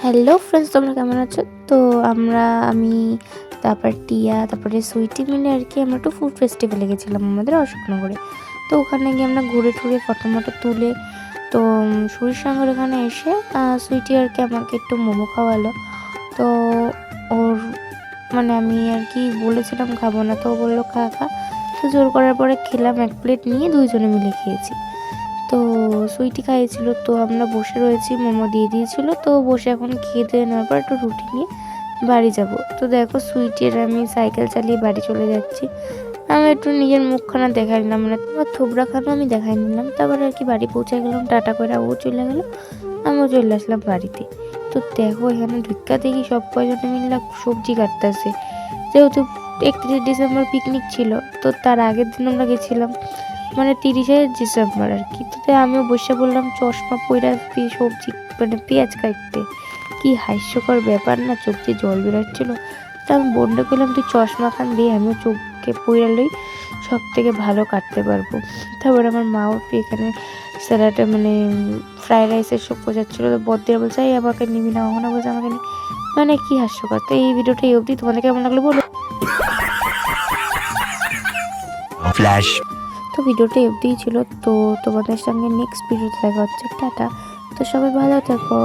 Hello friends, তোমরা কেমন আছো? তো আমি তারপর টিয়া তারপরে সুইটি মিলে আর কি আমরা একটু ফুড ফেস্টিভ্যালে গেছিলাম আমাদের অশোকনগরে। তো ওখানে গিয়ে আমরা ঘুরে টুরে ফটো মটো তুলে তো সুরির সঙ্গে ওখানে এসে সুইটি আর কি আমাকে একটু মোমো খাওয়ালো। তো ওর মানে আমি আর কি বলেছিলাম খাবো না, তো ও বললো খা খা। তো জোর করার পরে খেলাম, 1 প্লেট নিয়ে দুইজনে মিলে খেয়েছি। তো সুইটি খাইয়েছিল, তো আমরা বসে রয়েছি, মোমো দিয়ে দিয়েছিল, তো বসে এখন খেয়ে দিয়ে নেওয়ার পর একটু রুটি নিয়ে বাড়ি যাব। তো দেখো সুইটির আমি সাইকেল চালিয়ে বাড়ি চলে যাচ্ছি। আমি একটু নিজের মুখখানা দেখাই নিলাম, মানে তোমার থোবরা খানো আমি দেখাই নিলাম। তারপরে আর কি বাড়ি পৌঁছে গেলাম, টাটা করে ও চলে গেল, আমিও চলে আসলাম বাড়িতে। তো দেখো এখানে ঢুকা দেখি সব কয়জনে মিলে সবজি কাটতেছে, যেহেতু 31 ডিসেম্বর পিকনিক ছিল। তো তার আগের দিন আমরা গেছিলাম, মানে 30 ডিসেম্বর আর কি। তো আমিও বসে বললাম চশমা পইরা সবজি মানে পেঁয়াজ কাটতে। কি হাস্যকর ব্যাপার না, চোখ দিয়ে জল বেরোচ্ছিল। তো আমি বোনটা করলাম তুই চশমা খান দিয়ে আমিও চোখকে পইরা লই, সব থেকে ভালো কাটতে পারবো। তারপর আমার মাও এখানে স্যালাডে মানে ফ্রাইড রাইসের সব বোঝাচ্ছিলো, তো বদ্দিরা বলছে এই আমাকে নিবি না, ওখানে বলছে আমাকে নি। মানে কি হাস্যকর। তো এই ভিডিওটা এই অবধি, তোমাদের কেমন লাগলো বলো। ফ্ল্যাশ। তো ভিডিওটা অবধিই ছিল, তো তোমাদের সঙ্গে নেক্সট ভিডিওতে দেখা হচ্ছে। টাটা। তো সবাই ভালো থেকো।